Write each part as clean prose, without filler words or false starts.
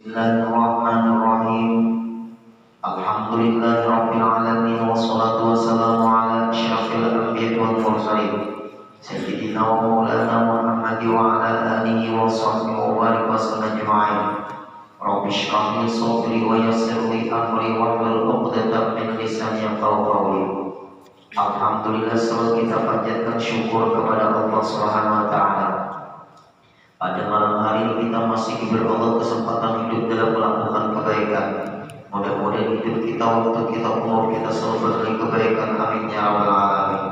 Bismillahirrahmanirrahim. Alhamdulillahirabbil alamin wassalatu wassalamu ala asyrafil anbiya'i wal mursalin sayyidina wa maulana Muhammad wa ala alihi wa sahbihi wa barik wa sallam ajma'in. Rabbi shrah li sadri wa yassir li amri wahlul 'uqdatam min lisani yafqahu qawli. Alhamdulillah, selalu kita panjatkan syukur kepada Allah Subhanahu wa taala. Pada malam hari ini kita masih diberi Allah kesempatan hidup dalam melakukan kebaikan. Mudah-mudahan hidup kita, waktu kita, umur kita selalu beri kebaikan. Amin ya rabbal alamin.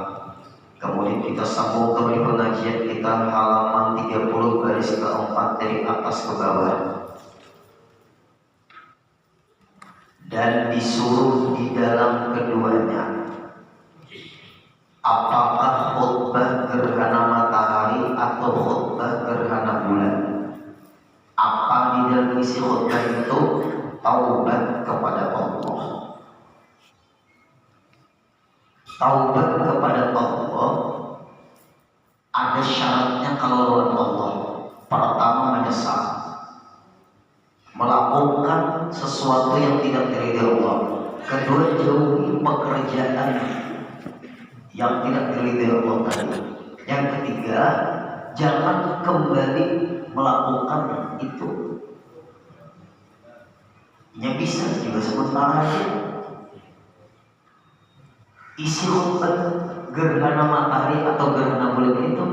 Kemudian kita sambung kembali pengajian kita halaman 30 garis keempat dari atas ke bawah. Dan disuruh di dalam keduanya. Apakah khutbah gerhana matahari atau khutbah gerhana bulan? Apa di dalam isi khutbah itu? Taubat kepada Allah. Taubat kepada Allah ada syaratnya kalau lawan Allah. Pertama, menyesal, melakukan sesuatu yang tidak diridhoi Allah. Kedua, jauhi pekerjaan yang tidak diridhoi Allah tadi. Yang ketiga, jangan kembali melakukan itu. Ya bisa juga sementara aja. Isi khutbah gerhana matahari atau gerhana bulan itu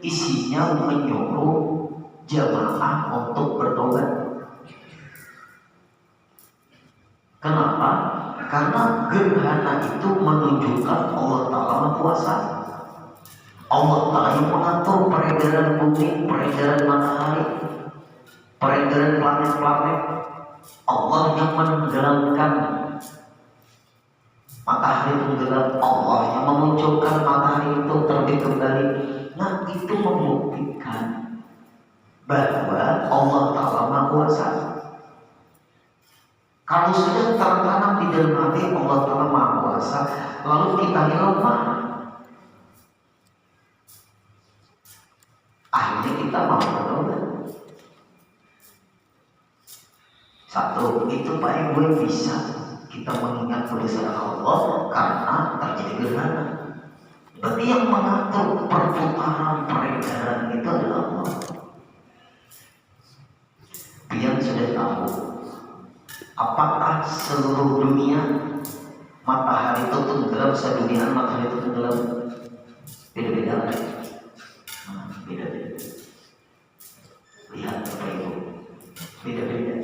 isinya menyuruh jamaah untuk bertobat. Kenapa? Karena gerhana itu menunjukkan Allah Ta'ala kuasa. Allah Ta'ala yang mengatur peredaran bumi, peredaran matahari, peredaran planet-planet. Allah yang menenggelamkan matahari tenggelam, Allah yang memunculkan matahari itu terbit kembali. Nah, itu membuktikan bahwa Allah Ta'ala Maha Kuasa. Kalau sudah tertanam di dalam hati Allah Ta'ala Maha Kuasa, lalu kita lemah, akhirnya kita mau bertobat. Satu, itu baik gue bisa kita mengingat kebesaran Allah karena terjadi gerhana. Berarti yang mengatur perputaran peredaran itu adalah Allah. Dia sudah tahu apakah seluruh dunia matahari itu tenggelam, sedunia matahari itu tenggelam. Beda-beda. Beda-beda. Lihat Bapak Ibu, beda-beda.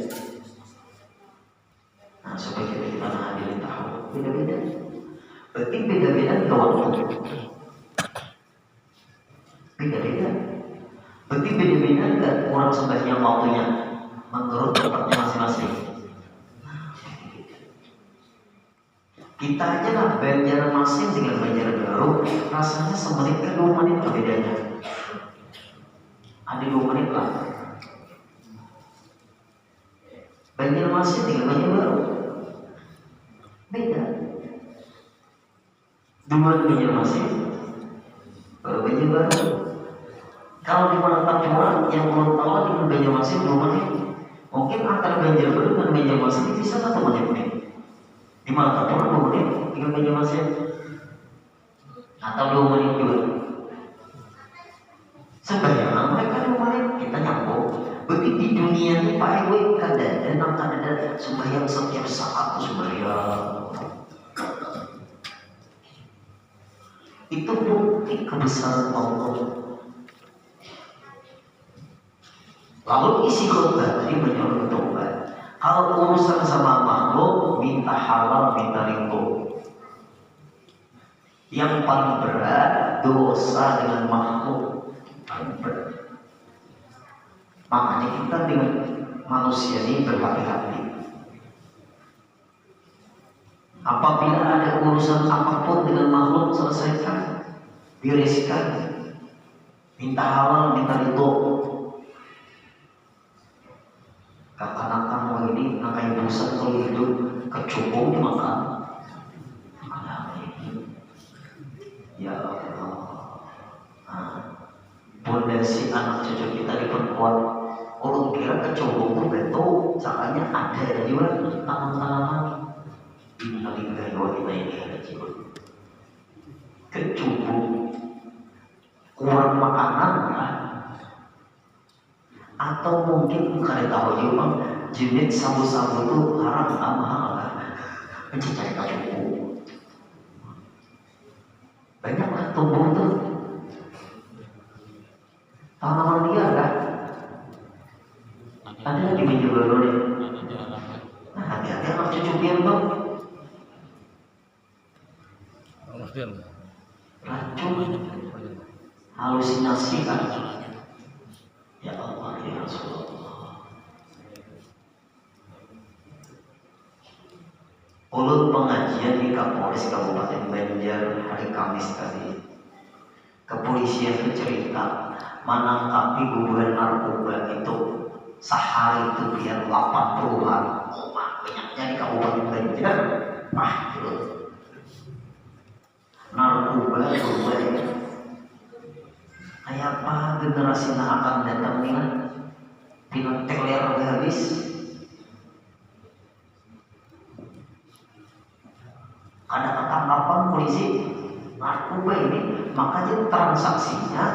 Nah, supaya kita hadirin tahu beda-beda. Berarti beda-beda ke waktu. Beda-beda. Berarti beda-beda enggak orang sembahyang waktunya menurut tempatnya masing-masing. Kita aja lah Banjarmasin dengan Banjarbaru rasanya semenit ke 2 menit bedanya. Ada 2 menit lah. Banjarmasin dengan Banjarbaru beda. Dua Banjarmasin baru Banjarbaru. Kalau di Pantura yang belum tahu dengan Banjarmasin 2 menit, mungkin antara Banjarbaru dan Banjarmasin bisa 1 menit nih. Di Pantura 2 menit dengan Banjarmasin atau 2 menit juga. Sebenarnya mereka 2 menit kita nyambung. Berarti di dunia ini Pak Ewe kadang-kadang ada sembahyang setiap saat sembahyang. Itu bukti kebesaran Allah. Lalu isi khutbah tadi menyuruh tobat. Kalau urusan sama makhluk, minta halal, minta ridho. Yang paling berat dosa dengan makhluk, paling berat. Makanya kita dengan manusia ini berhati-hati. Apabila ada urusan apapun dengan makhluk, selesaikan, bereskan, minta halal, minta ridho. Kata-kata mau ini, nakai busa kalau hidup kecubung dimakan. Ya Allah. Pondasi anak cucu kita diperkuat. Orang kira kecubung itu betul, saat katanya ada juga tanam-tanaman. Innalillahi wa inna ilaihi raji'un. Kecubung, kurang makanan kan? Atau mungkin kada tahu juga jenis sabu-sabu itu haram tak mahal kan? Mencari kecubung. Banyaklah tumbuh tuh tanaman liar kan? Ada di meja baru nih. Nah, hati-hati anak cucu pian tuh. Racun, halusinasi kan? Ya Allah, ya Rasulullah. Ulun pengajian di Kapolres Kabupaten Banjar hari Kamis tadi. Kepolisian bercerita menangkapi buruan narkoba itu sehari itu biar 80-an. Oh, banyaknya di Kabupaten Banjar. Wah, itu narkoba buruan. Kayak apa generasi yang akan datang nih kan? Pilot teler udah habis. Ada ketangkapan polisi narkoba ini, makanya transaksinya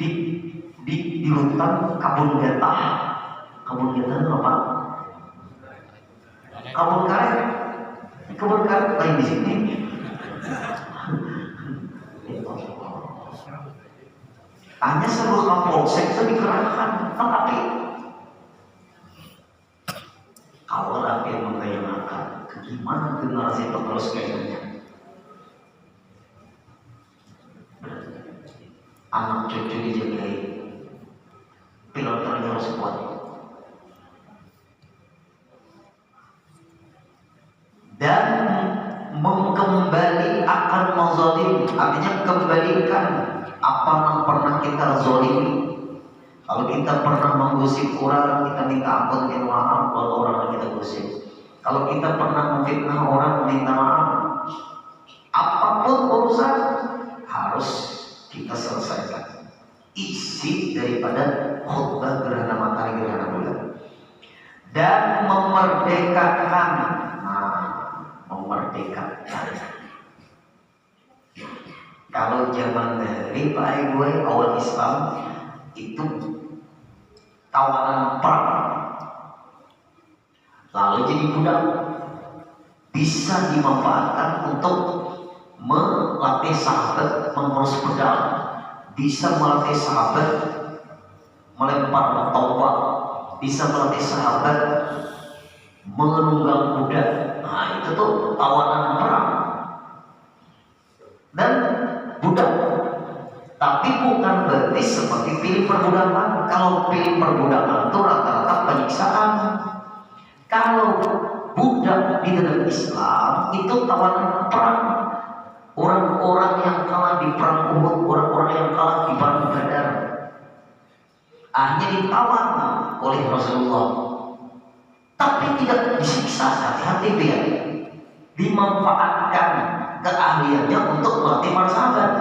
di hutan Kebun Getah. Kebun Getah itu apa? Kebun karet. Kebun karet lain di sini. Hanya seluruh Kapolsek itu dikerahkan, tetapi kalau rakyat membayangkan gimana generasi penerus kayaknya anak cucu dijagai, pilotnya harus kuat. Dan mengembali akan mazalim, artinya kembalikan apa yang pernah kita zalimi. Kalau kita pernah menggosip orang, kita minta ampun, minta maaf kalau orang yang kita gosip. Kalau kita pernah memfitnah orang, minta maaf. Apapun urusan harus kita selesaikan. Isi daripada khutbah gerhana matahari gerhana bulan. Dan memerdekakan. Memerdekakan. Kalau zaman dari Pak gue awal Islam itu tawanan perang, lalu jadi budak, bisa dimanfaatkan untuk melatih sahabat mengurus pedang, bisa melatih sahabat melempar tombak, bisa melatih sahabat menunggang kuda. Nah itu tuh tawanan perang dan budak. Tapi bukan berarti seperti pilih perbudakan. Kalau pilih perbudakan itu rata-rata penyiksaan. Kalau budak di dalam Islam itu tawanan perang. Orang-orang yang kalah di perang Uhud, orang-orang yang kalah di perang Badar, akhirnya ditawan oleh Rasulullah. Tapi tidak disiksa, hati-hati biar dimanfaatkan keahliannya untuk melatih para sahabat.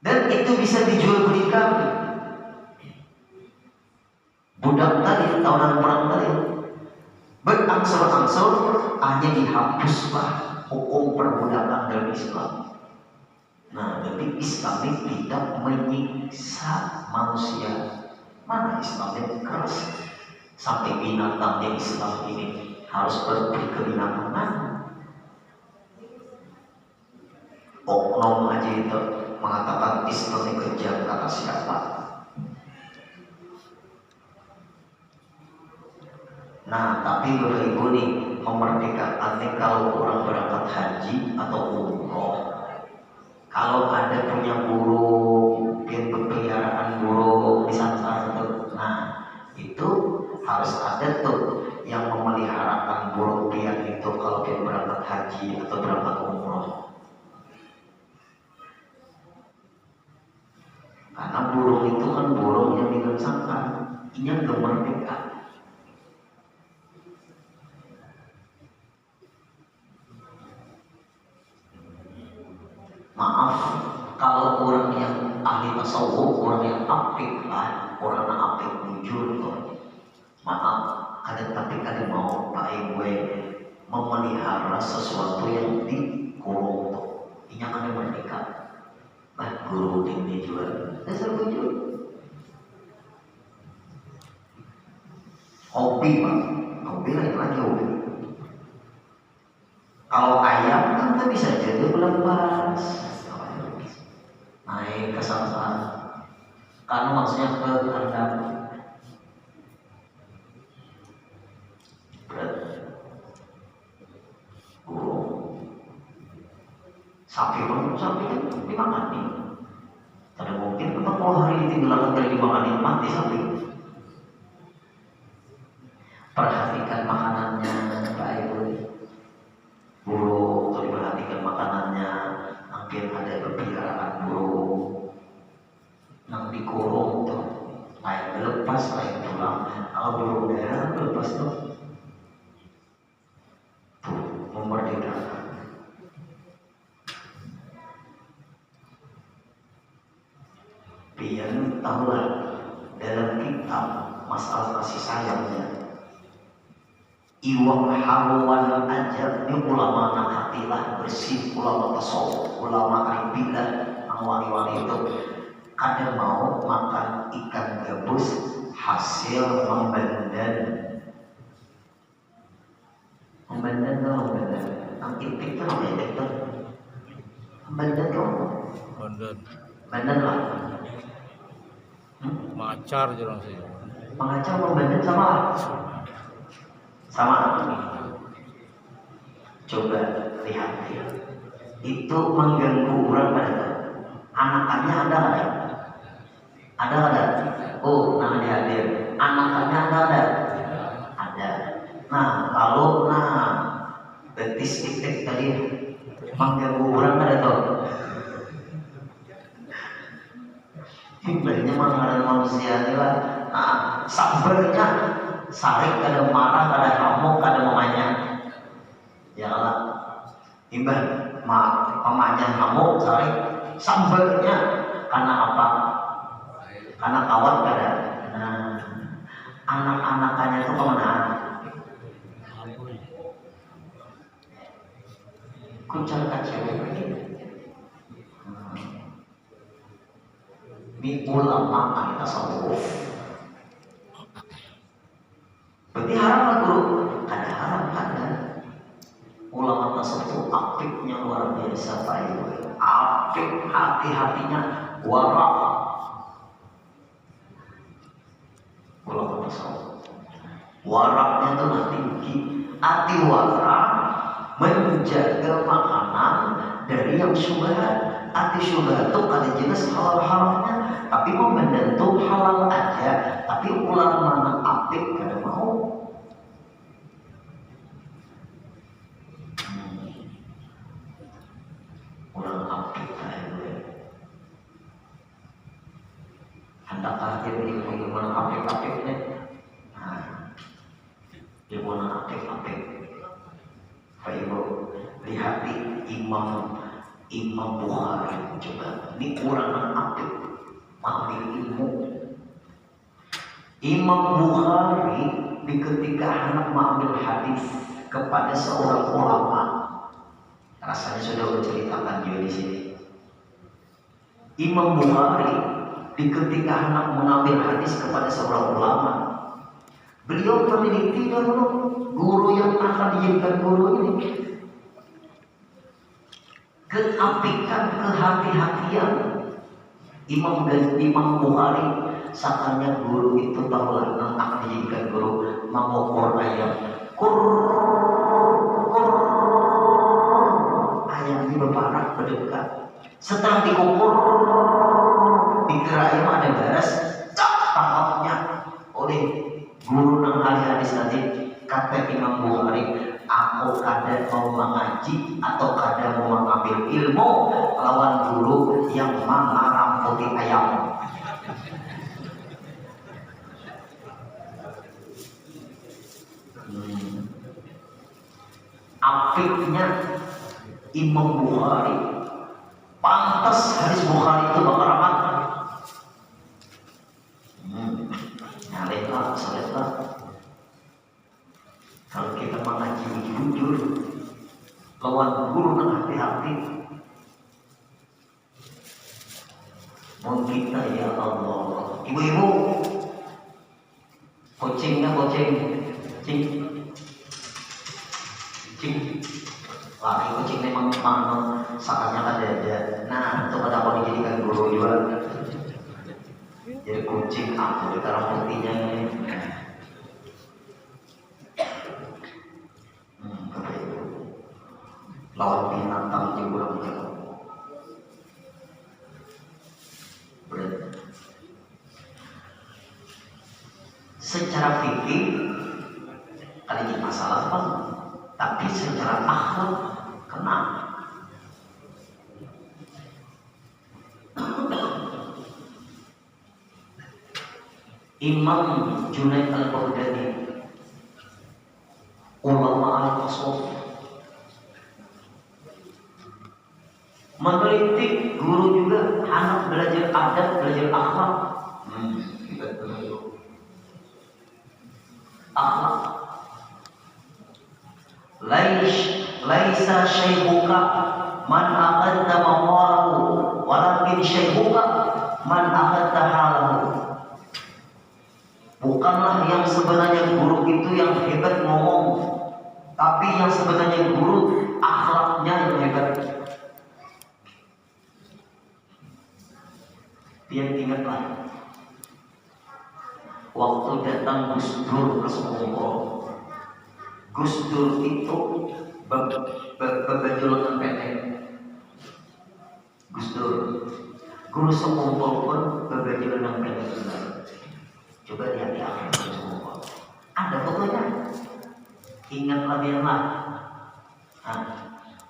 Dan itu bisa dijual belikan. Budak tadi, tawanan perang tadi, berangsur-angsur hanya dihapuslah hukum perbudakan dalam Islam. Nah, tapi Islam ini tidak menyiksa manusia. Mana Islam yang keras? Sampai binatangnya Islam ini harus berberi kebinatangan. Oknum aja itu mengatakan Islam yang kejam, kata siapa? Nah, tapi Bapak Ibu nih, memerdekakan nih kalau orang berangkat haji atau umroh, kalau ada punya burung, yang berpeliharaan burung di sana itu, nah itu harus ada tuh yang memeliharakan burung pian itu kalau dia berangkat haji atau berangkat umroh. Karena burung itu kan burung yang dirasakan, ini yang kemerdekaan. Maaf, kalau orang yang ahli tasawuf, orang yang apik lah, orang yang apik jujur kada mau pakai gue memelihara sesuatu yang dikurung tuh. Ini kada merdeka. Nah, guru ini juga dasar bujur. Hobi Pak, hobi lagi hobi. Kalau ayam kan bisa jadi melepas, naik ke sana, karena maksudnya ke kandang. Sapi kan dimakan nih. Tidak mungkin kita kalau hari ini dilakukan kali dimakan mati sapi. Perhatikan makanannya, Pak Ibu. Burung, kalau diperhatikan makanannya, hampir ada peliharaan burung yang dikurung tuh, lain lepas, lain pulang. Kalau burung daerah lepas tuh memerdekakan. Biar tahulah dalam kitab masalah kasih sayangnya. Iwam hawan aja ini ulama nakatilah bersih, ulama tasawuf, ulama aribilah, ang wali-wali itu kadang mau makan ikan gabus hasil membendan ang itik kan itik tuh membendan tuh bendan lah macar jelas sih. Mengajar membendan sama coba lihat ya. Itu mengganggu orang pada anakannya ada oh nah hadir anakannya ada nah kalau betis itik tadi mengganggu orang pada tuh hibahnya mengenai manusia ini lah sabarnya sarik kada marah kada hamuk kada memanya ya Allah imbah memanya hamuk sarik sambalnya karena apa karena kawan kada anak-anakannya itu kemana kucar kacau ini ulama ahli tasawuf. Berarti haram lah guru? Ada haram kada. Ulama tasawuf apiknya luar biasa Pak Ibu. Apik hati-hatinya warak. Ulama tasawuf. Waraknya itu tinggi. Hati warak menjaga makanan dari yang syubhat. Hati syubhat itu kada jelas halal haramnya, tapi membentuk halal aja. Tapi ulama yang apik kada mau. Orang apik aja. Hendakkah dia ilmu yang apik-apik deh? Ilmu yang apik-apik. Pak Ibu lihat Imam Bukhari coba. Ini kurang apik. Ambil ilmu. Imam Bukhari di ketika anak mengambil hadis kepada seorang ulama, rasanya sudah berceritakan juga di sini. Imam Bukhari di ketika anak mengambil hadis kepada seorang ulama, beliau meneliti dahulu guru yang akan dijadikan guru ini, keapikan, kehati-hatian. Imam Bukhari sakanya guru itu tahulah yang akan dijadikan guru mengukur ayam. Ayam ini berparak berdekat. Setelah dikukur dikira ayam ada garas, tangkapnya oleh guru nang ahli hadis tadi. Kata Imam Bukhari, aku kada mau mengaji atau kada mau mengambil ilmu lawan guru yang mengaramputi ayam. Apiknya Imam Bukhari, pantas hadis Bukhari itu bakal amat. Nyaleklah, salehlah. yang mengaji jujur, lawan guru nang hati-hati. Mohon kita ya Allah, ibu-ibu, kucingnya cing, lari kucing memang mana saatnya ada. Nah, itu pada mau dijadikan guru juga. Jadi kucing aku di dalam putihnya ini. Lawan binatang juga begitu. Secara fikih kali ini masalah apa? Tapi secara akhlak kena. Imam Junaid al-Baghdadi, ulama al-tasawuf, meneliti guru juga anak belajar adab, belajar akhlak. Akhlak. Laisa syaihuka man akhadta maqalahu, walakin syaihuka man akhadta halahu. Bukanlah yang sebenarnya guru itu yang hebat ngomong, tapi yang sebenarnya guru akhlaknya yang hebat. Dia ingatlah waktu datang Gus Dur ke Sumbawa. Gus Dur itu bebajulan pendek. Gus Dur, guru sekumpul pun bebajulan pendek juga. Coba lihat di akhir sekumpul. Ada fotonya. Ingatlah dia lah. Nah,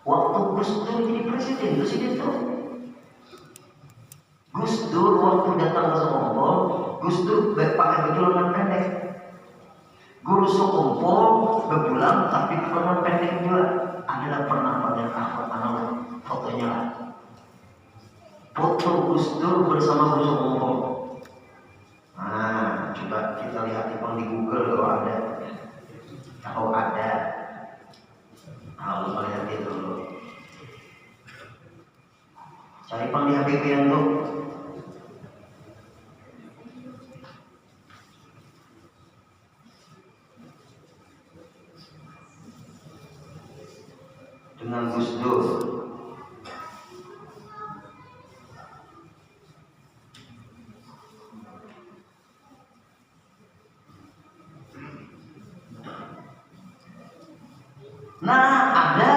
waktu Gus Dur jadi presiden itu. Gus Dur waktu datang ke sekumpul, Gus Dur pakai bajulan pendek. Guru sekumpul bebulan tapi bajulan pendek juga. Adalah pernah banyak akhlak fotonya lah. Foto Gus Dur bersama guru sekumpul. Nah, coba kita lihat di Google kalau ada. Kalau ada, kalau lihat itu dulu. Cari di HP yang tuh. Dengan Gus Dur. Nah, ada.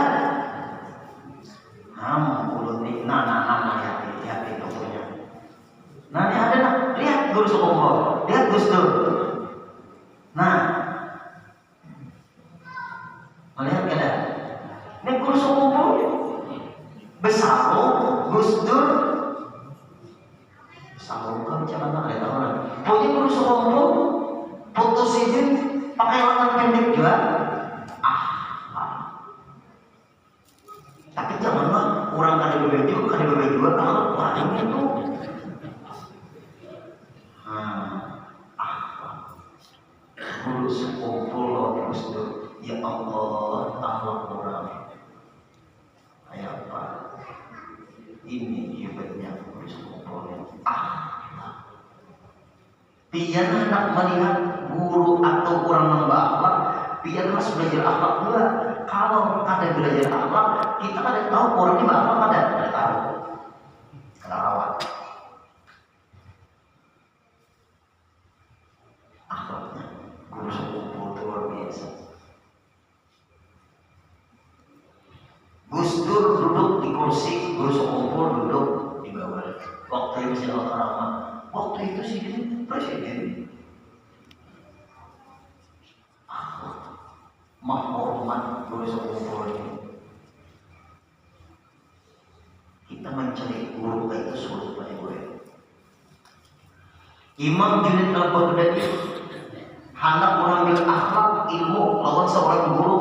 Lihat itu punya. Nah, ini ada nah. Lihat guru sekumpul. Lihat Gus Dur. Nah, melihat ada. Ini guru sekumpul bersama Gus Dur. Bersama bukan bicara ada orang. Punya guru sekumpul foto sidin pakai lengan pendek juga. Tapi janganlah orang kada bebaju kalau lain itu. Guru sekumpul Gus Dur. Ya Allah, akhlak orang. Kayak apa? Ini hebatnya guru sekumpul. Biar anak melihat guru atau orang nambah akhlak, biar harus belajar akhlak juga. Kalau kada belajar akhlak, kita kada tahu orangnya bakal kada tahu. Kada rawat. Akhlaknya guru sekumpul luar biasa. Gus Dur duduk di kursi, guru sekumpul duduk di bawah. Waktu itu masih Al-Karamah. Waktu itu sih presiden. Menghormat guru sekumpul ini. Kita mencari guru itu sulit banyak gue. Imam Junaid al-Baghdadi hendak mengambil akhlak ilmu lawan seorang guru.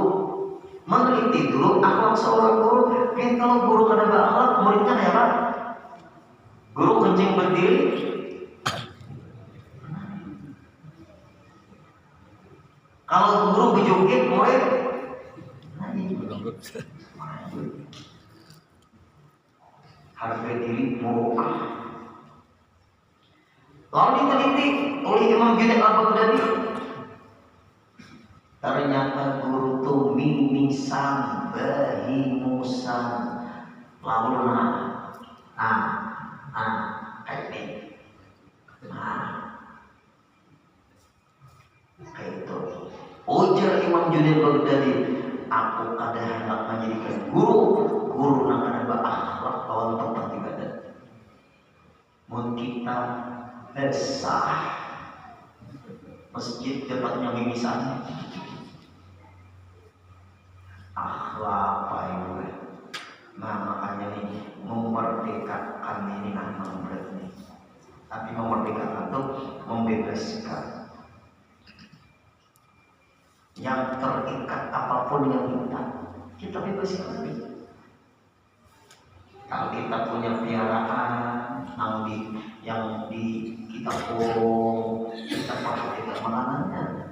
Meneliti dulu akhlak seorang guru. Dan kalau guru kada berakhlak, muridnya kayak apa? Guru kencing berdiri. Kalau guru berjoget, murid Harga diri murah. Lalu diteliti oleh Imam Junaid al-Baghdadi. Ternyata guru itu mimisan, bahimusan, lalu kayak ini, kayak itu. Ujar Imam Junaid al-Baghdadi, aku kada hendak menjadikan guru nak ada berakhlak kawan tempat ibadah. Mun kita besar masjid dapatnya mimisan. Apa ibu? Nah makanya nih memerdekakan ini memang berat nih. Tapi memerdekakan itu membebaskan. Yang terikat apapun yang kita bebaskan. Kalau kita punya piaraan yang di kita perhatikan makanannya.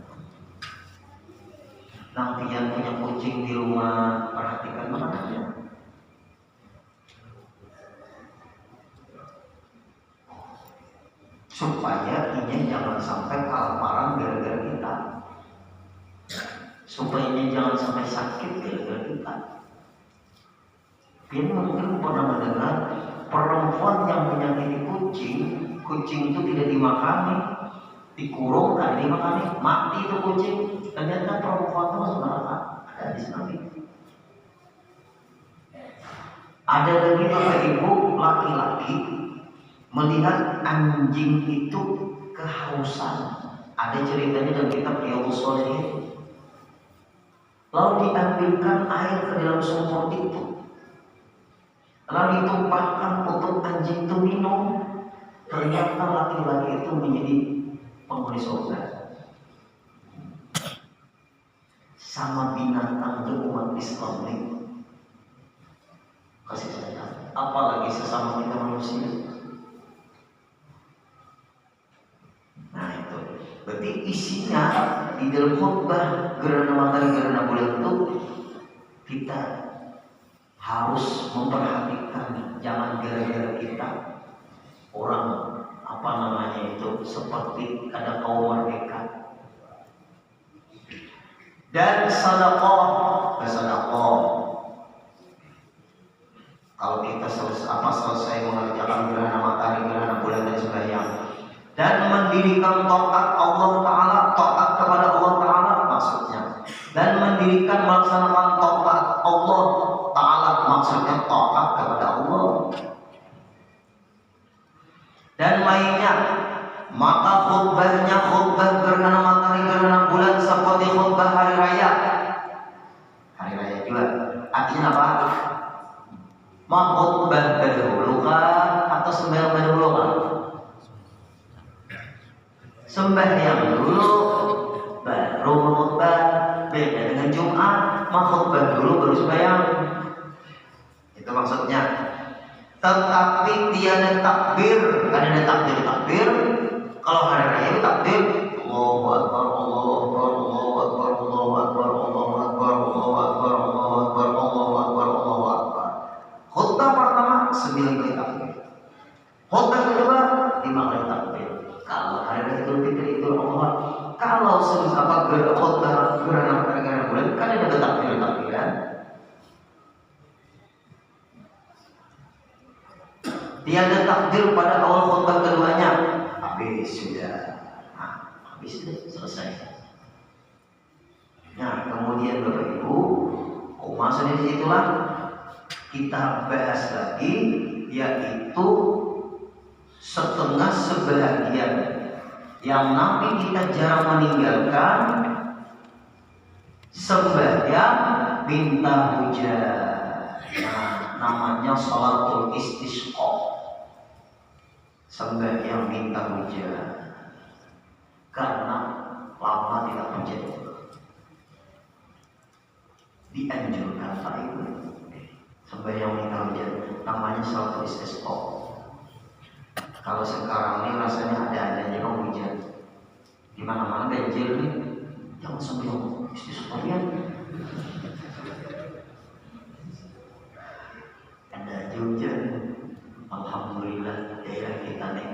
Nanti yang punya kucing di rumah perhatikan makanannya. Supaya ini jangan sampai kelaparan gara-gara kita. Supaya ini jangan sampai sakit gara-gara kita. Ini mungkin pernah mendengar perempuan yang menyakiti kucing itu tidak dimakani, dikurung, tidak dimakani, mati itu kucing. Ternyata perempuan itu masuk neraka. Ada di sana. Ada lagi bapak ibu laki-laki melihat anjing itu kehausan. Ada ceritanya dalam kitab Riyadhus Shalihin. Lalu diambilkan air ke dalam sumur itu. Lalu ditumpahkan untuk anjing itu minum. Ternyata laki-laki itu menjadi penghuni surga. Sama binatang dan umat Islam ini. Kasih sayang. Apalagi sesama kita manusia. Nah itu. Berarti isinya di dalam khutbah gerhana matahari gerhana bulan itu kita harus memperhatikan jangan gara-gara kita orang seperti ada kaum merdeka. Dan sedekah. Kalau kita selesai mengerjakan gerhana matahari, gerhana bulan dan sembahyang, dan mendirikan taat Allah Ta'ala, taat kepada Allah Ta'ala maksudnya, dan mendirikan melaksanakan taat Allah Ta'ala maksudnya taat kepada Allah dan lainnya, maka khutbahnya khutbah gerhana matahari, gerhana bulan seperti khutbah hari raya. Hari raya juga artinya apa? Mau khutbah berdahulukan atau sembahyang berdahulukan? Sembahyang dulu baru khutbah. Beda dengan Jumat, mau khutbah dulu baru sembahyang. Itu maksudnya. Tetapi tiada takbir, kan ada takbir. Kalau hari raya itu takbir, Allahu Akbar, Allahu Akbar, Allahu Akbar, Allahu Akbar, Allahu Akbar, Allahu Akbar, Allahu Akbar, Allahu Akbar, Allahu Akbar. Khutbah pertama 9 kali takbir. Khutbah kedua 5 kali takbir. Kalau hari raya Idul Fitri itu Allah. Kalau khutbah gerhana bulan kan ada takbir-takbiran. Tiada takbir pada awal khutbah keduanya. Habis sudah. Habis sudah selesai. Nah, kemudian Bapak Ibu, maksudnya di situlah kita bahas lagi, yaitu setengah sebahagian yang Nabi kita jarang meninggalkan, sembahyang minta hujan. Nah, namanya sholatul istisqa. Sembahyang minta hujan karena lama tidak hujan. Dianjurkan Pak Ibu sembahyang minta hujan, namanya sholatul istisqa. Kalau sekarang ini rasanya ada-ada aja hujan, di mana-mana banjir nih, jangan sembahyang istisqa ya. hujan. Alhamdulillah daerah kita nih.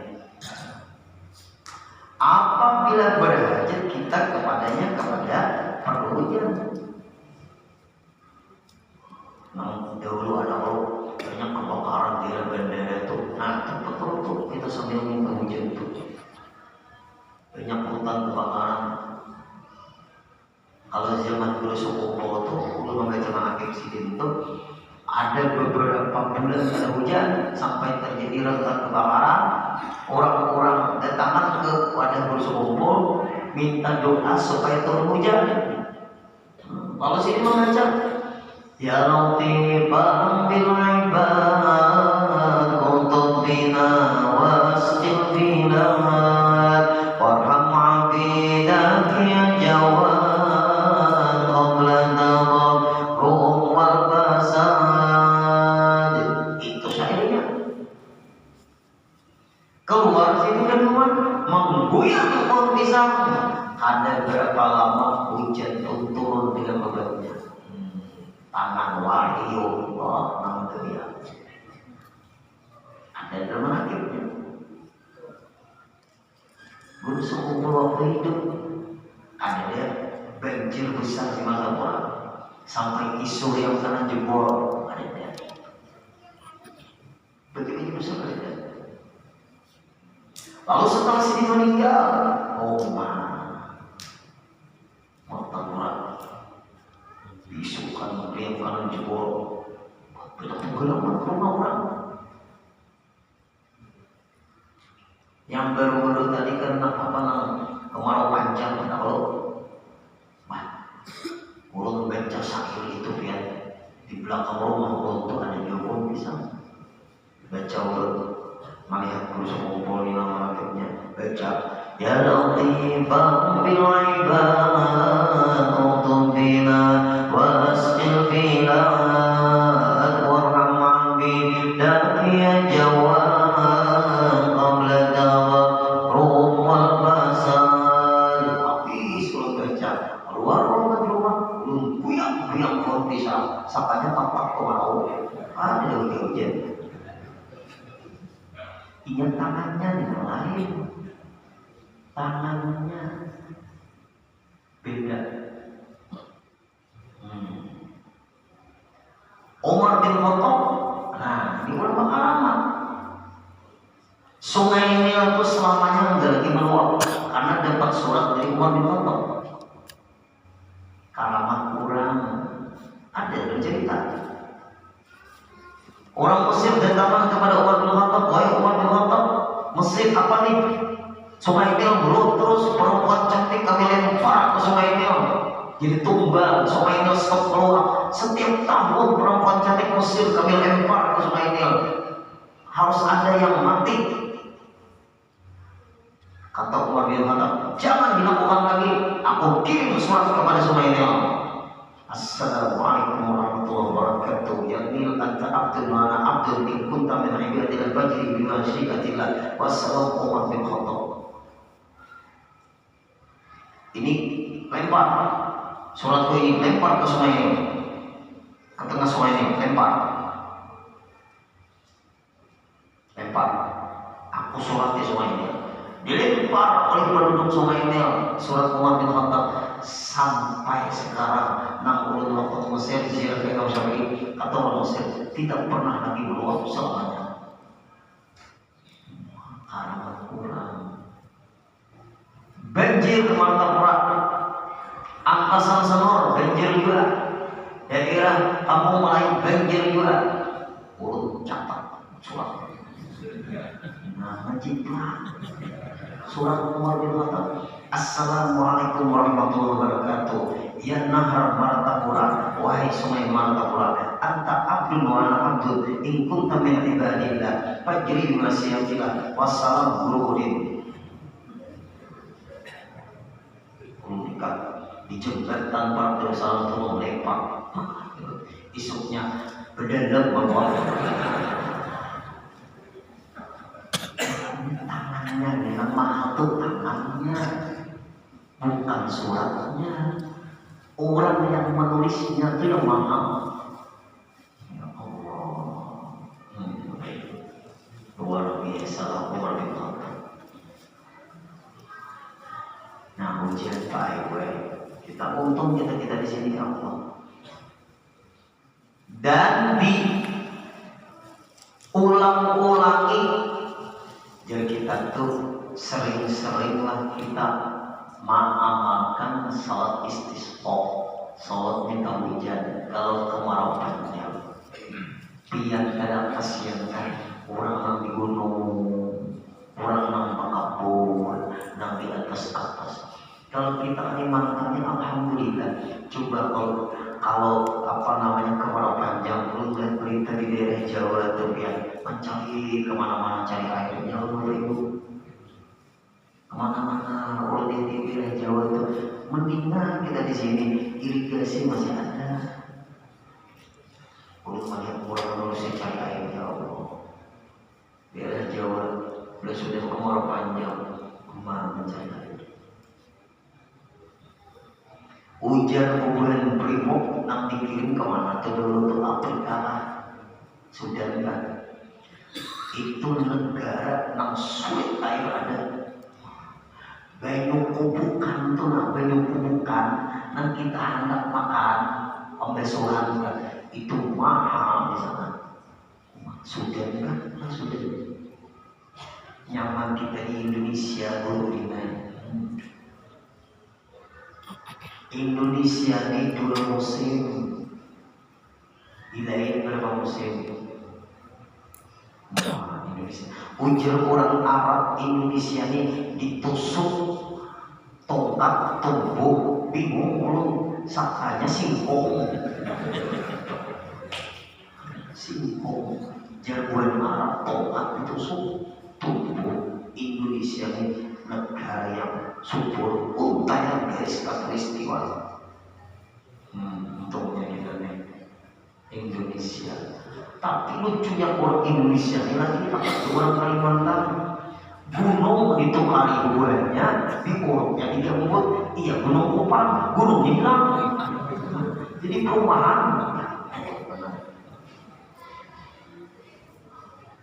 Apabila berhajat kita kepada perlu hujan. Nah, dahulu ada banyak kebakaran di bandara itu. Nah, betul kita sambil minta hujan itu. Banyak hutan kebakaran. Kalau zaman dulu Sukopo itu, belum ada zaman Presiden itu, ada beberapa bulan ada hujan sampai terjadi rentan kebakaran. Orang-orang datangan ke wadah bersumpul minta doa supaya turun hujan. Kalau sini mengajar, ya Latifan bil ibad untuk bina wasqil bilad warham abidak ya jawad qabla nawarum wal fasad. Itu syairnya. Keluar situ dan keluar menggoyang pohon pisang. Ada berapa lama hujan pun turun dengan bebannya. Tangan wahyu Allah nama dia. Ada dalam akhirnya. Guru sekumpul waktu hidup. Ada dia banjir besar di masa orang. Sampai isu yang sana jebol. Ada dia. Begitu besar ada dia. Lalu setelah sini meninggal, Martapura bisukan yang kanan jebol, banyak penggelapan rumah orang. Yang baru-baru tadi kena kemarau panjang, kalau urut baca sakit itu ya di belakang rumah untuk ada jebol bisa baca urut. Melihat berusaha mengumpul nama rakyatnya baca ya Latifan bil ibad untuk bina wasqil bilad warham abidak ya jawad qabla dawarum wal fasad. Habis kalau baca keluar rumah kuyang pohon pisang sapanya tampak kemarau. Ada hujan. Ingat tangannya dengan lain. Tangannya beda. Umar bin Khattab. Nah, ini ulama lama. Sungai Nil itu selamanya enggak lagi meluap karena dapat surat dari Umar bin Khattab. Karamat kurang. Ada bercerita. Orang Mesir datang kepada Umar bin Khattab, wahai Umar bin Khattab, Mesir apa nih? Sungai Nil berut terus, perempuan cantik kami lempar ke Sungai Nil. Jadi tumbang, Sungai Nil stop keluar. Setiap tahun perempuan cantik Mesir kami lempar ke Sungai Nil. Harus ada yang mati. Kata Umar bin Khattab, jangan dilakukan lagi. Aku kirim surat kepada Sungai Nil. Assalamualaikum warahmatullahi wabarakatuh. Ya Nil anta abdul mana abdul in kunta min ibadil fajri bima syi'atillah. Wassalamu Umar bin Khattab. Ini lempar suratku ini, lempar ke sungai ini, ke tengah sungai ini, lempar. Aku surat di sungai ini. Dilempar oleh penduduk sungai ini surat Umar bin Khattab. Sampai sekarang 60 waktu Mesir Zirah Imam Syafi'i atau orang Mesir tidak pernah lagi meluap selamanya. Karena kurang. Banjir ke Martapura, Angkasa Sanur banjir juga, daerah Kampung Melayu banjir juga. Urut catat surat. Nah, menjiplak surat Umar bin Khattab. Assalamualaikum warahmatullahi wabarakatuh. Ya Nahar Martapura, wahai sungai Martapura, anta abdul wa ana abdul in kunta min ibadillah fajri masyiatillah wassalam burudin. Komunikat di jembatan Partai Salam itu melempar. Isuknya berdendam bahwa tangannya dengan mahal tuh tangannya, bukan suratnya. Orang yang menulisnya itu yang mahal. Ya Allah. Nah, ujian baik, kita untung kita di sini ya Allah. Dan diulang-ulangi, jadi kita tuh sering-seringlah kita mengamalkan salat istisqa, salat minta hujan kalau kemarau panjang. Biar kadang kasihan kan orang yang di gunung, orang yang mengabur, yang di atas. Kalau kita imankannya alhamdulillah. Coba kalau kemarau panjang, lu lihat berita di daerah Jawa tuh yang mencari kemana-mana cari air jauh ribu. Kemana-mana kalau di daerah Jawa tuh mendingan kita di sini irigasi masih ada. Kalau melihat orang Indonesia cari air jauh, daerah Jawa sudah kemarau panjang, kemana mencari air. Hujan bulan primok nang dikirim kemana tuh dulu tuh Afrika lah, Sudan kan. Itu negara nang sulit air ada. Banyu kubukan tuh nang banyu kubukan nang kita hendak makan pembesolan kan. Itu mahal di sana. Sudan kan, Sudan. Nyaman kita di Indonesia belum dinaik. Indonesia ini 2 musim, di lain berapa musim? Nah, Indonesia. Ujar orang Arab Indonesia ini ditusuk tongkat tubuh, bingung belum sakanya singkong. Jargon Arab tongkat ditusuk tubuh. Indonesia ini negara yang subur, untayan garis katulistiwa. Untungnya kita nih Indonesia. Tapi lucunya orang Indonesia ini lagi orang Kalimantan. Gunung itu kali duanya, di orangnya digambut. Iya, gunung Kupang, gunung hilang. Jadi perumahan.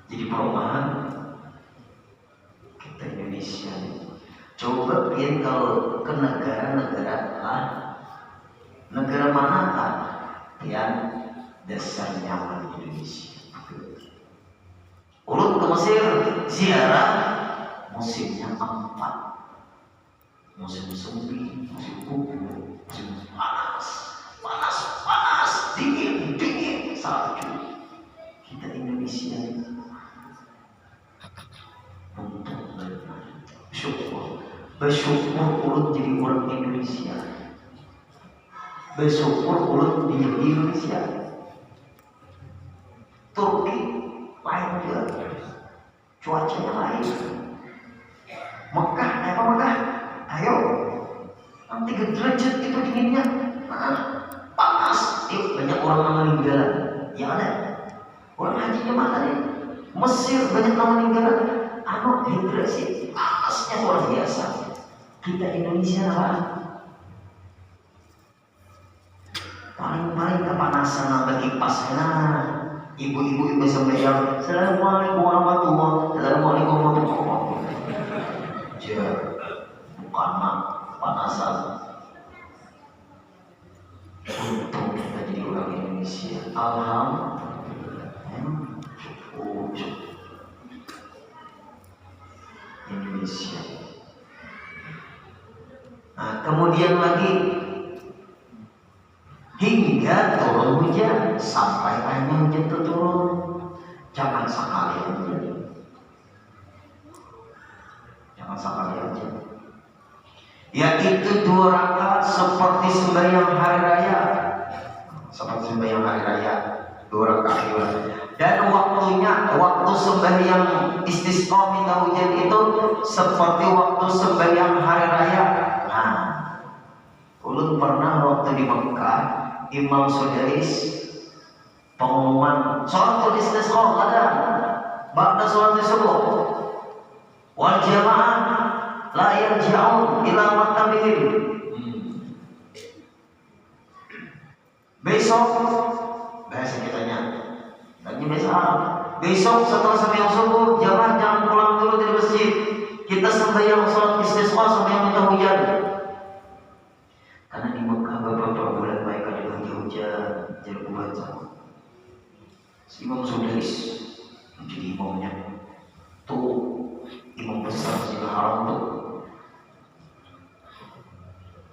Jadi perumahan kita Indonesia. Coba lihat kalau ke negara-negara negara mana kan yang dasar nyaman Indonesia. Urut ke Mesir ziarah musimnya 4, musim semi, musim gugur, musim panas, dingin, salju. Kita Indonesia untung bersyukur urut jadi orang Indonesia. Bersyukur urut di Indonesia. Turki lain juga, cuacanya lain. Mekah, ayo, 3 derajat itu dinginnya, panas. Banyak orang yang meninggal, ya ada. Orang hajinya mana nih? Mesir banyak yang meninggal. Hidrasi, panasnya luar biasa. Kita Indonesia lah paling kepanasan sampai kipasnya. Ibu-ibu sembahyang, Assalamualaikum warahmatullahi wabarakatuh. Bukan panasan. Untung kita jadi orang Indonesia. Alhamdulillah. Indonesia. Nah, kemudian lagi hingga turun hujan sampai akhirnya hujan itu turun. Jangan sekali aja. Yaitu 2 rakaat seperti sembahyang hari raya. 2 rakaat juga. Dan waktu sembahyang istisqa minta hujan itu seperti waktu sembahyang hari raya. Nah, ulun pernah waktu di Mekah, Imam Sudais pengumuman sholat istisqa ada ba'da sholat subuh wal jamaah la yarji'un ila maktabihim. Besok bahasa kitanya lagi besok setelah sembahyang subuh jamaah jangan pulang dulu dari masjid, kita sembahyang sholat istisqa, sembahyang minta hujan. Idris menjadi imamnya. Tuh imam besar Masjidil Haram tuh.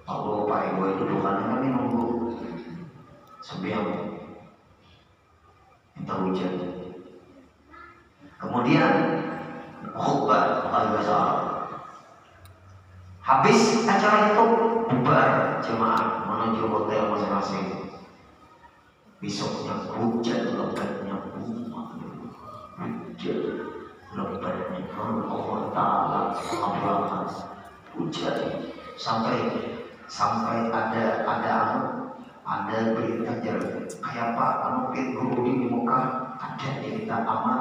Kalau Pak Ibu dudukannya kami nunggu sembiang minta hujan. Kemudian khutbah bahasa Arab. Habis acara itu bubar jemaah menuju hotel masing-masing. Besoknya hujan lebatnya hujan lebatnya Allah Ta'ala mengabulkan hujan sampai ada berita kayak Pak guru di Mekah ada cerita aman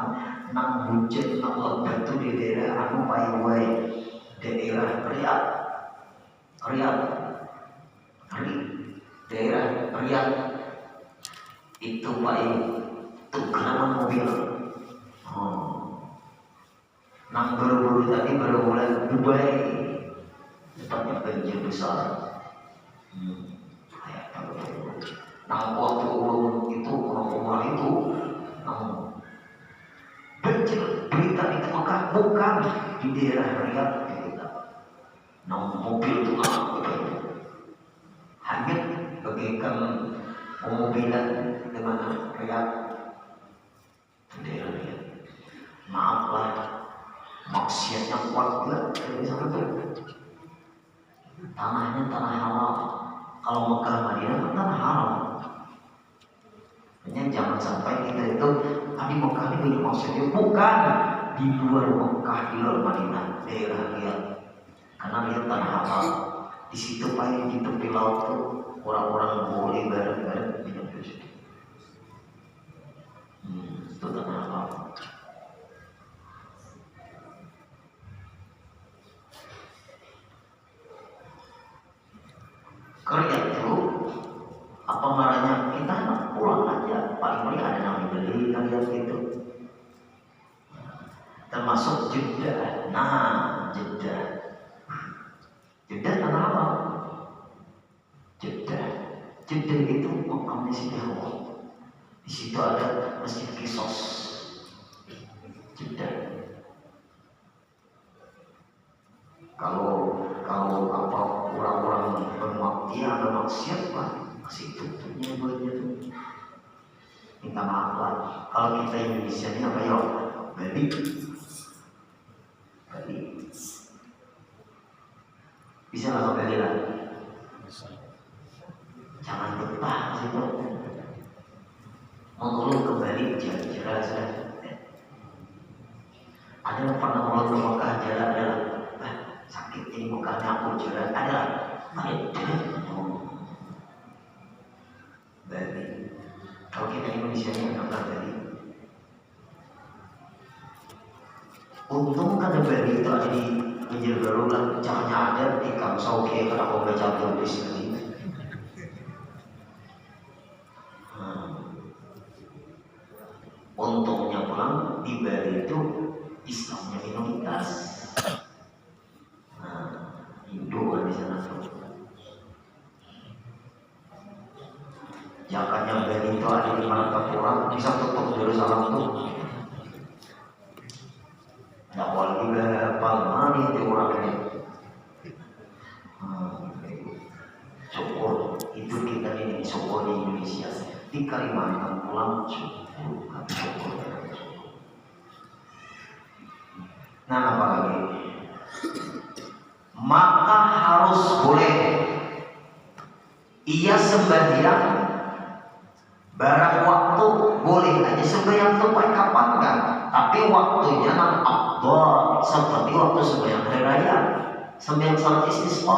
nang hujan nang lebat itu di daerah daerah Riyadh itu Pak itu kenapa mobil nang baru-baru tadi baru mulai Dubai tempatnya banjir besar nah waktu itu orang itu banjir berita itu maka bukan di daerah Riyadh nah mobil itu hanya bagaikan mobilan di mana Riyadh daerah Riyadh. Maaflah maksiatnya kuat banget dari sana tuh. Tanahnya tanah halal. Kalau Mekah Madinah kan tanah halal. Hanya jangan sampai kita itu tadi Mekah ini maksudnya bukan di luar Mekah, di luar Madinah, daerah Riyadh. Karena Riyadh tanah halal. Di situ paling di tepi laut tuh orang-orang boleh bareng-bareng minum di situ. Itu tanah halal. Kerja itu apa marahnya kita pulang aja paling ada yang beli kerja gitu termasuk Jeddah. Nah Jeddah tanah apa? Jeddah itu makamnya Siti Hawa. Di situ ada Masjid Qisas. Jeddah. Kalau apa orang-orang bermaksiat Pak masih tutupnya banyak. Minta maaf lah. Kalau kita Indonesia ini apa ya? Bali. Bisa nggak Bali lah? Jangan lupa situ. Mau ke Bali jelas. Ada yang pernah mau ke Mekah jalan sakit ini bukannya aku jalan ada Bali. Kalau kita Indonesia ini nggak Bali. Untung kan Bali itu ada di pinggir Garuda, caranya ada di Kamsau kayak kalau mau baca tulis ini. Untungnya pulang di Bali itu Islamnya minoritas. Hindu di sana tuh. Jakanya Bali itu ada di Martapura, bisa tutup Yerusalem tuh. Nggak boleh juga palmani itu orangnya. Syukur itu kita ini syukur di Indonesia. Di Kalimantan pulang syukur. Nah apa lagi? Maka harus boleh ia sembahyang barang waktu boleh aja sembahyang tuh pakai kapan kan? Tapi waktunya nan afdal seperti waktu sembahyang hari raya, sembahyang salat istisqa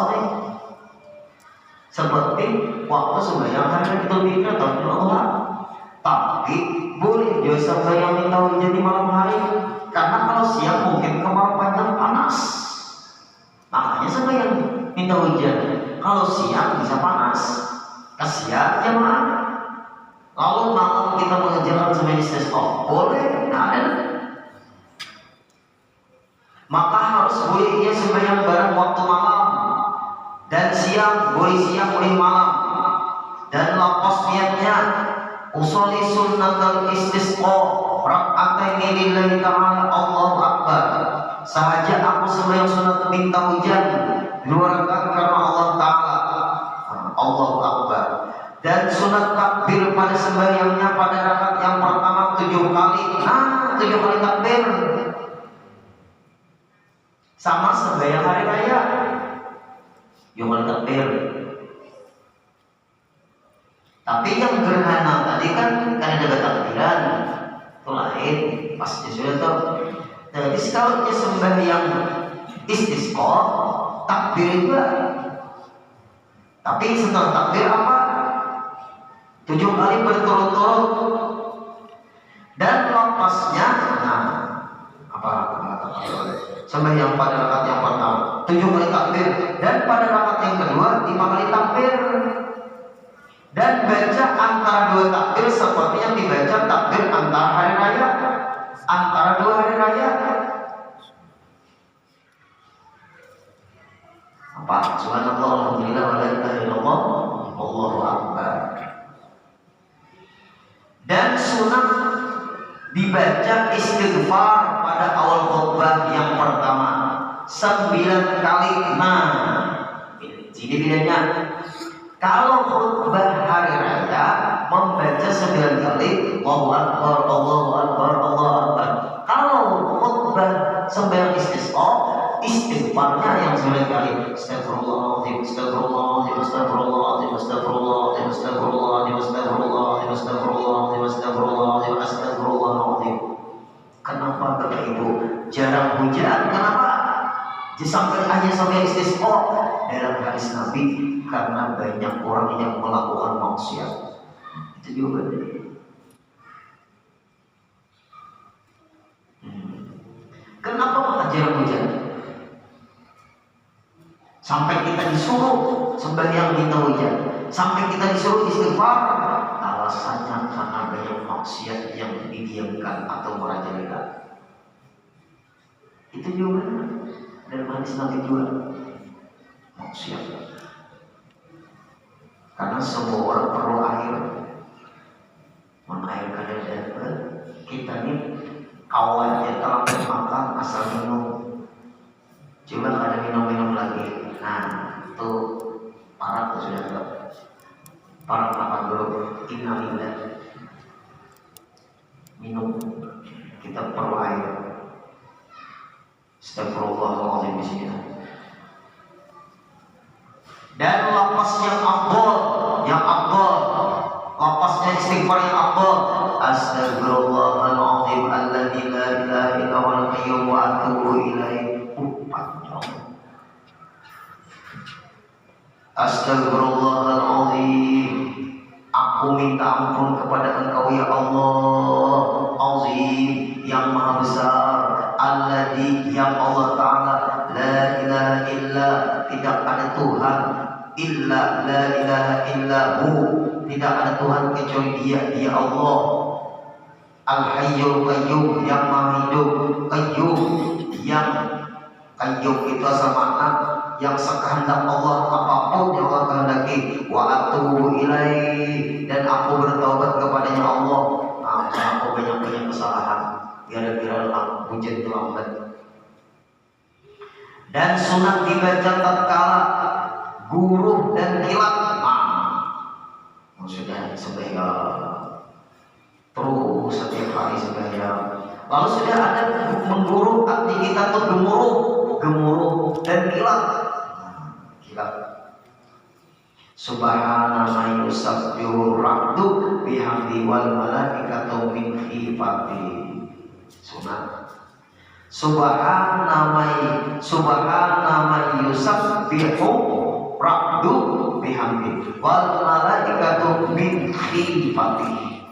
seperti waktu sembahyang hari Idul Fitri atau Idul Adha. Tapi boleh juga sembahyang minta hujan di malam hari, karena kalau siang mungkin kemarau panjang panas. Makanya sembahyang minta hujan. Kalau siang bisa panas, kasihan jemaah. Lalu malam kita mengerjakan sembahyang istisqa boleh, nah ada. Maka harus boleh ia sembahyang bareng waktu malam dan siang boleh malam. Dan lafaz niatnya usolli sunnatul istisqa rak'ataini lillahi ta'ala Allahu Akbar. Sahaja aku sembahyang sunat minta hujan 2 rakaat karena Allah Ta'ala, Allahu Akbar. Dan sunat takbir pada sembahyangnya pada rakaat yang pertama 7 kali. 7 kali takbir. Sama sembahyang hari raya 7 kali takbir. Tapi yang gerhana tadi kan ada takbiran, itu lain. Pasti sudah tahu. Jadi kalau dia sembahyang istisqa takbir juga. Tapi setelah takbir apa? 7 kali berturut-turut. Dan lapasnya, sembahyang pada rakaat yang pertama 7 kali takbir, dan pada rakaat yang kedua 5 kali takbir. Dan baca antara 2 takbir seperti yang dibaca takbir antara hari raya, antara 2 hari raya. Apa? Subhanallah, alhamdulillah, wa la ilaha illallah, Allahu Akbar. Dan sunat dibaca istighfar pada awal khutbah yang pertama 9 kali. Ini bedanya. Kalau khutbah hari raya membaca 9 kali Allahu Akbar, Allahu Akbar, Allahu Akbar. Kalau khutbah sembahyang istisqa, istighfarnya yang 9 kali. Astagfirullahaladzim, astagfirullahaladzim, astagfirullahaladzim, astagfirullahaladzim, astagfirullahaladzim, astagfirullahaladzim, astagfirullahaladzim, astagfirullahaladzim, astagfirullahaladzim. Kenapa Bapak Ibu jarang hujan? Kenapa? Hanya sampai istisqa dalam hadis Nabi, karena banyak orang yang melakukan maksiat. Itu jawabannya. Kenapa jarang hujan? Sampai kita disuruh sembahyang minta hujan, sampai kita disuruh istighfar, alasannya karena banyak maksiat yang didiamkan atau merajalela. Itu jawabannya. Dan hadis Nabi juga maksiat. Karena semua orang perlu air. Air kadang dapat. Kita ini awalnya telah makan asal minum. Coba ada minum-minum lagi. Itu parah tuh sudah enggak. Parah makan dulu. Innalillah. Minum. Kita perlu air. Astagfirullahaladzim, bismillah. Dan lapas yang afdal, lapasnya istighfar yang afdal. Astagfirullahaladzim, alladzi la ilaha illa huwal qayyum wa atubu ilaihi. Panjang. Astagfirullahaladzim, aku minta ampun kepada Engkau ya Allah, azim, yang maha besar. Alladzi, yang Allah Ta'ala, la ilaha illa, tidak ada Tuhan, illa, la ilaha illahu, tidak ada Tuhan kecuali Dia Allah. Al-Hayyul Qayyum, yang maha hidup. Qayyum, yang Qayyum itu asal makna yang sekehendak Allah, apapun yang Allah kehendaki. Wa atubu ilaihi, dan aku bertaubat kepadanya Allah. Aku banyak kesalahan, gara-gara hujan terlambat. Dan sunat dibaca tatkala guruh dan kilat. Maksudnya sembahyang terus setiap hari sembahyang. Lalu sudah ada mengguruh, arti kita tuh gemuruh dan kilat. Kilat. Subhana man yusabbihu rabbu bihamdi wal malaikatu min khifati. Sunat. Subhana man yusabbihu rabbu bihamdi wal malaikatu min khifati.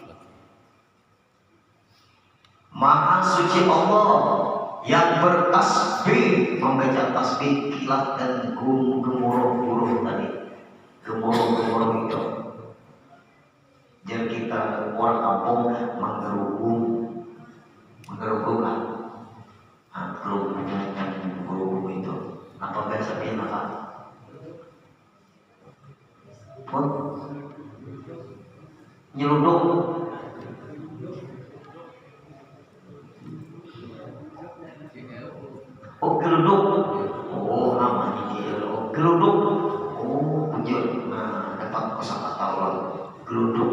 Maha suci Allah yang bertasbih, membaca tasbih kilat dan gemuruh tadi. Gemuruh itu. Jadi kita orang kampung menggerubung lah. Gerubung itu. Apa bahasanya apa? Pun nyelundup. geluduk.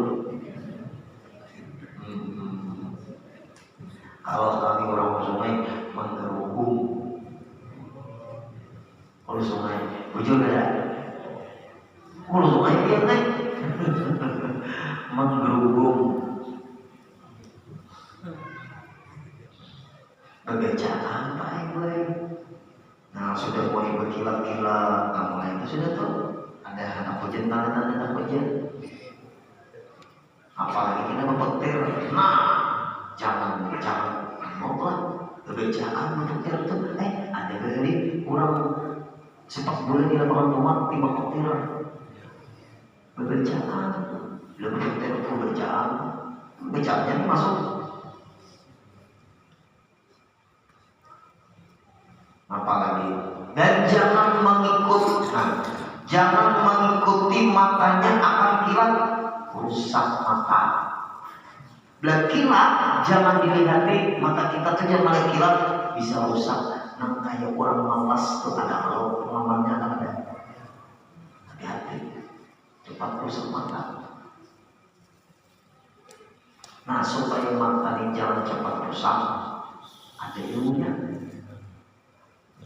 Kalau kami orang sungai menggerubung. Kalau sungai, bujur ada. Kalau sungai dia kan menggerubung. Bebecaan Pak Ibu. Nah sudah mulai berkilat-kilat, mulai itu sudah tuh ada anak hujan, tanda-tanda hujan. Apalagi kita mempetir, nah jangan mohon bebecaan mempetir tuh. Ada kali kurang sepak bola di lapangan rumah tiba petir. Bebecaan, lebih petir bebecaan, becaannya masuk. Apalagi dan jangan mengikuti matanya akan kilat, rusak mata. Bila kilat jangan dilihati, mata kita tuh jangan kilat, bisa rusak. Nah kayak orang malas tuh ada kalau pengalamannya ada. Hati-hati, cepat rusak mata. Nah supaya mata ini jangan cepat rusak, ada ilmunya.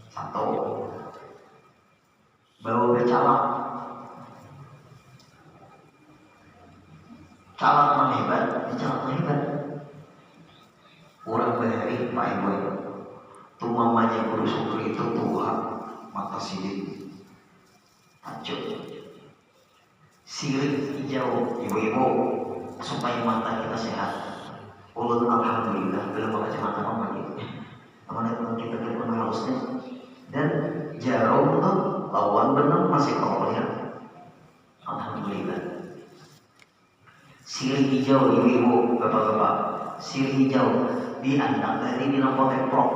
Satu, bawa becalak. Calak menghebat, becalak menghebat. Orang bahari Pak Ibu, tuh mamanya Guru Sukri itu Tuhan mata sidik, tajuk, sirik hijau, ibu-ibu supaya mata kita sehat. Ulun alhamdulillah belum kacamata lagi. Teman-teman kita pernah harusnya. Dan jarum tuh lawan benar masih kau lihat. Alhamdulillah. Sirih hijau ibu-ibu, bapak-bapak. Sirih hijau diandang dari di lampu teplok.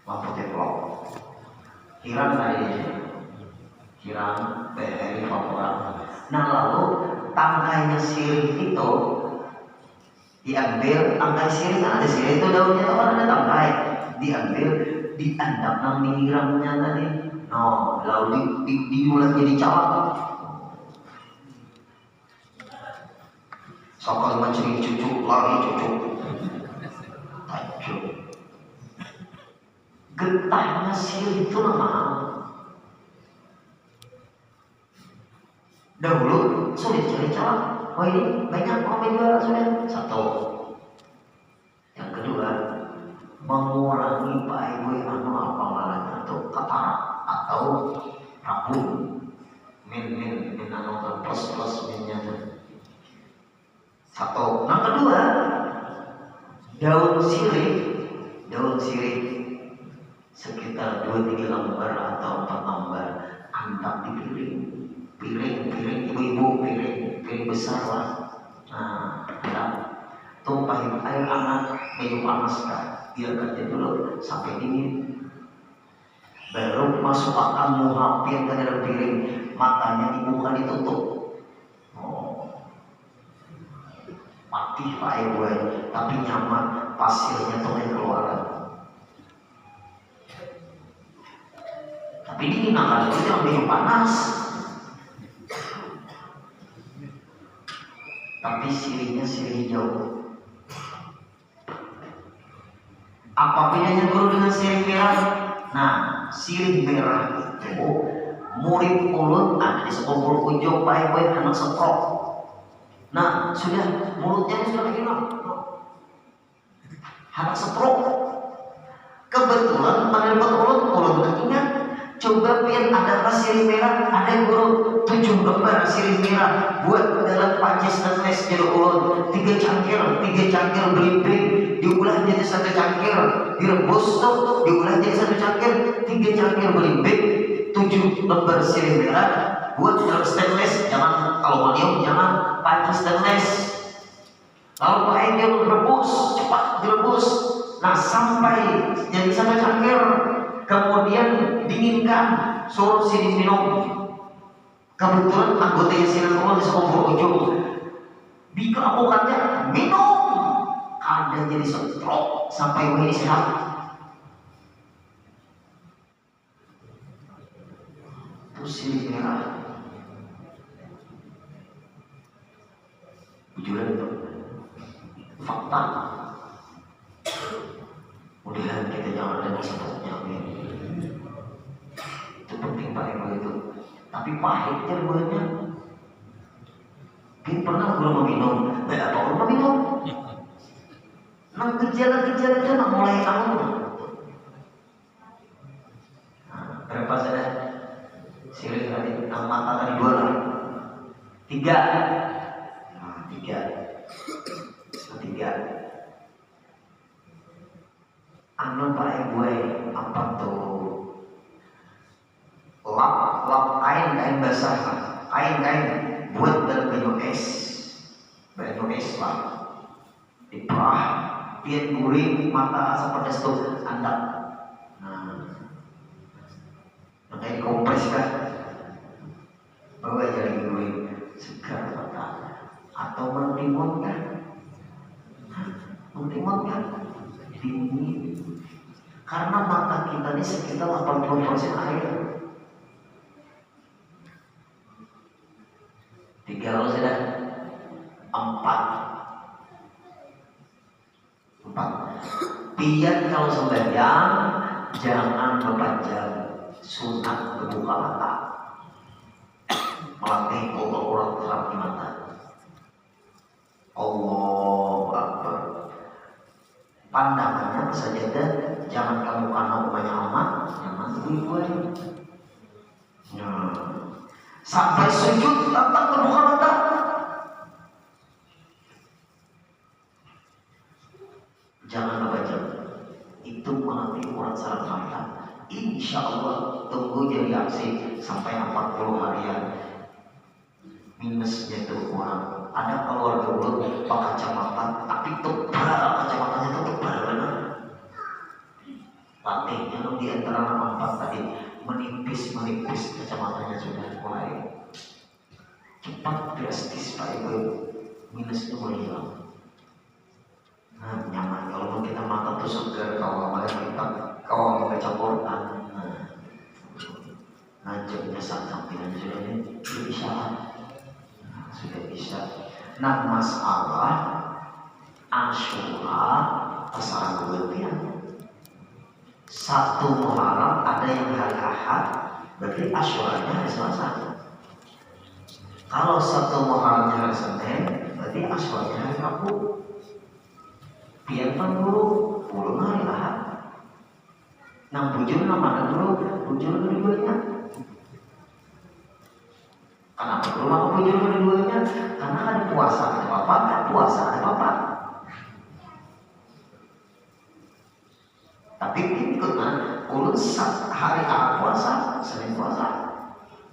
Lampu teplok. Hirang tadi. Hirang dari laporan. Nah lalu tangkainya sirih itu diambil, tangkai sirih kan ada sirih itu daunnya kan ada tangkai, diambil diandang nang hirangnya tadi. No, lalu diulang jadi calak. Sokal macam cucuk lagi cucuk. Tajuk. Getahnya sirih itu lemah. Dahulu sulit cari calak. Oh ini banyak orang jual sudah. Satu. Yang kedua, mengurangi Pak Ibu apa atau kata atau rabun min plus minnya. Satu. Yang kedua, daun sirih sekitar 2-3 lembar atau 4 lembar antap di piring ibu-ibu piring besar lah. Nah, ya, tumpahin air hangat minum panas kan, biarkan dia dulu sampai dingin. Baru masukkan hampir ke dalam piring, matanya dibuka ditutup. Mati Pak Ibu, tapi nyaman, pasirnya tuh keluaran. Tapi dingin akan itu jangan minum panas. Tapi sirihnya sirih hijau. Apa bedanya guru dengan sirih merah? Nah, sirih merah itu murid ulun ada di sekongkol ujung baik-baik anak setrok. Nah, sudah mulutnya sudah hilang. Anak setrok. Kebetulan pada ulun ingat. Coba biar ada sirih merah, ada guru 7 lembar sirih merah buat dalam panci stainless jadi ulun 3 cangkir belimbing diolah jadi 1 cangkir, direbus tuh diolah jadi 1 cangkir, 3 cangkir belimbing, 7 lembar sirih merah buat dalam stainless, jangan aluminium, jangan panci stainless. Lalu pakai dia rebus, cepat direbus. Nah sampai jadi 1 cangkir. Kemudian dinginkan, suruh sini minum. Kebetulan anggotanya sinetron di sekongkol ujung. Dikelakukannya minum. Ada jadi stroke sampai ini sehat. Terus sirih merah. Jujuran itu fakta. Mudah kita jangan ada maksudnya. Itu penting Pak Ibu itu. Tapi pahitnya buahnya. Kita pernah belum meminum, apa belum meminum? Nang gejala-gejala itu nak mulai tahu. Berapa saja? Sirik tadi, nang mata tadi 2 lah. 3. Nah, 3. Anu Pak Ibu apa tuh? Lap kain basah, kain buat dalam banyu es lah, diperah, pian guring mata asap pedas tuh andap. Nah, kayak kompres kan, bawa aja lagi guring segar mata, atau mentimun kan, dingin. Karena mata kita ini sekitar 80% air. 3 kalau sudah 4. Biar kalau sembahyang jangan membaca sunat berbuka mata, melatih orang terang di mata. Allahu Akbar. Pandangannya saja jangan kamu karena umumnya amat, jangan gue. Sampai sujud tetap terbuka mata. Jangan membaca. Itu melatih orang saraf mata. Insya Allah tunggu jadi aksi sampai 40 harian. Minusnya itu kurang. Ada keluarga dulu pakai kacamata, tapi tebal kacamatanya itu tebal benar. Latihnya di antara 4 tadi menipis kacamatanya sudah mulai cepat drastis Pak Ibu, minusnya mulai hilang. Nah, nyaman kalau kita mata tuh segar, kalau kita baca Quran, ngajaknya sampingan sudah bisa, sudah bisa. Nah, masalah Asyura pasaran berlebihan. 1 Muharram ada yang hari Ahad, berarti Asyuranya hari Selasa. Kalau 1 Muharramnya hari Senin, berarti Asyuranya hari Rabu. Biar dulu hari Ahad. Nah, bujur nama dulu, bujur keduanya. Kenapa belum aku bujur keduanya? Karena ada puasa, ada apa? Puasa, ada apa? Tapi ikut ulun hari Ahad puasa, Senin puasa.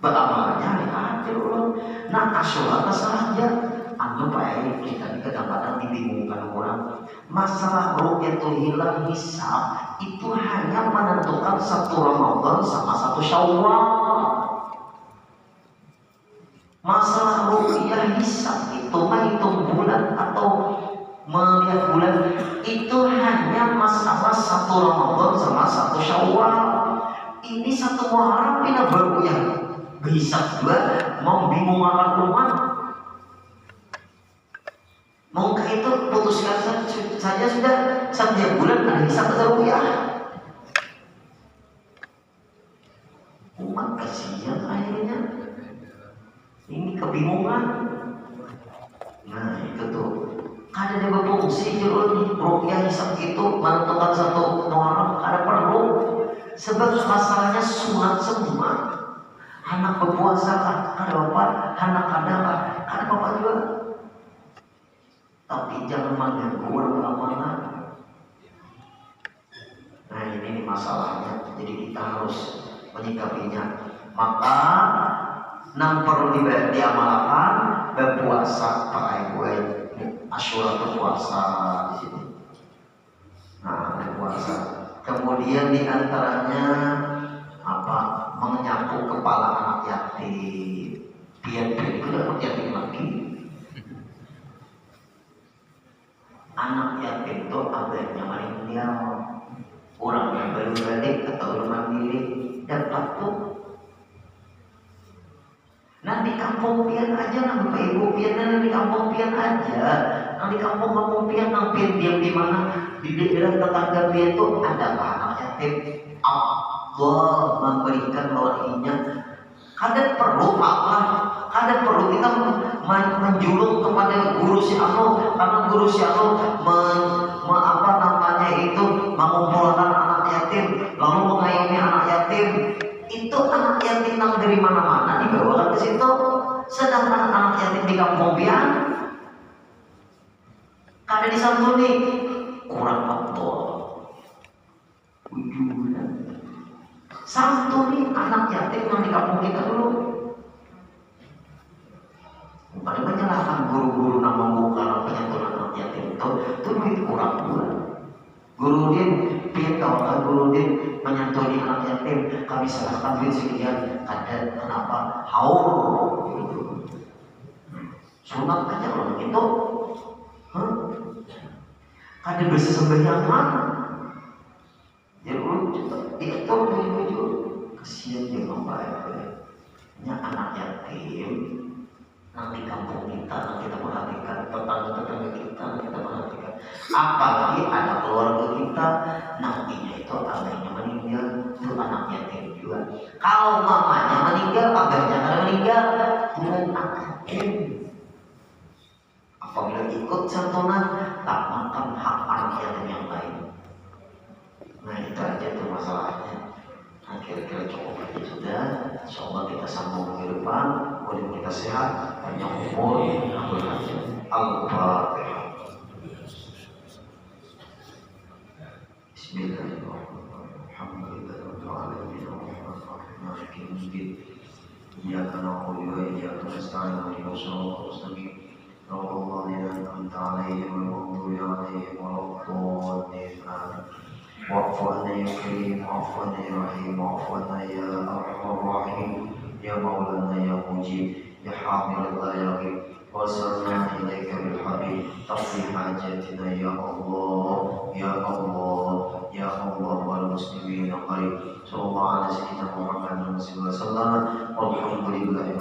Beramalnya hari Ahad ulun. Nah, Asyura saja. Anu baik kita kadang-kadang dibingungkan orang. Masalah ru'yatul hilal hisab itu hanya menentukan 1 Ramadan sama 1 Syawal. Masalah ru'yah hisab itu menghitung bulan atau melihat bulan itu hanya masalah 1 Ramadan sama 1 Syawal. Ini 1 Muharram pindah beruyah hisab juga membingungkan umat. Mungkin itu putuskan saja sudah setiap bulan ada hisab atau ru'yah. Umat kasihan akhirnya. Ini kebingungan. Nah itu tuh. Kada ada berfungsi jurul ru'yah hisab itu menentukan 1 Muharram kada perlu. Sebab masalahnya sunat semua. Anak berpuasa kada apa, anak kada apa juga. Tapi jangan mengganggu amalan. Nah ini masalahnya. Jadi kita harus menyikapinya. Maka perlu diamalkan berpuasa pakai gue Asyura berpuasa di sini. Nah berpuasa. Kemudian diantaranya apa? Menyapu kepala anak yatim. Biar itu anak yatim lagi. Anak yatim itu abadnya meninggal, orang yang baru balik atau orang mandiri dapat tuh. Nah di kampung pian aja, nah bapak ibu pian, nah di kampung pian aja, nah di kampung pian, nah pian diam di mana, di daerah tetangga pian itu ada anak yatim. Allah memberikan lawannya. Kadang perlu apa? Kadang perlu kita menjulung kepada guru si Allah, karena guru si Allah apa namanya itu mengumpulkan anak yatim, lalu mengayomi anak yatim. Itu anak yatim yang dari mana-mana dibawa ke situ, sedangkan anak yatim di kampung pian kada disantuni, kurang Allah. Santuni anak yatim yang di kampung kita dulu. Bukan menyalahkan guru-guru yang membuka penyantun anak yatim itu duit kurang pula. Guru din pian kawan guru din menyantuni anak yatim, kami salahkan duit sekian, kada kenapa haur gitu. Sunat aja kalau begitu, kada bisa sembahyang mana? Ya itu tujuh kasihan dia membayar. Nya anak yatim nanti kampung kita, nanti kita perhatikan tetangga-tetangga kita, nanti kita perhatikan. Apalagi ada keluarga kita nantinya itu abahnya meninggal, itu anak yatim juga. Kalau mamanya meninggal, abahnya kada meninggal, bukan anak yatim. Apabila ikut santunan, tak makan hak anak yatim yang lain. Nah itu aja tuh masalahnya. Nah kira-kira cukup aja sudah. Insyaallah kita sambung ke depan. Mudah kita sehat, panjang umur, akhir hayat. Al-Fatihah. Bismillahirrahmanirrahim. Alhamdulillahirabbil alamin. Arrahmanirrahim. Maliki yaumiddin. Iyyaka na'budu wa iyyaka nasta'in. Ihdinas siratal mustaqim. Siratal ladzina an'amta 'alaihim ghairil maghdubi 'alaihim waladdallin. واعف عنا يا كريم، واعف عنا يا رحيم، واعف عنا يا ارحم الراحمين، يا مولانا يا مجيب، يا حامل الغياغ، وصلنا اليك بالحبيب، تقضي حاجاتنا يا الله يا الله يا الله والمسلمين قريب. صلى الله على سيدنا محمد صلى الله عليه وسلم والحمد لله.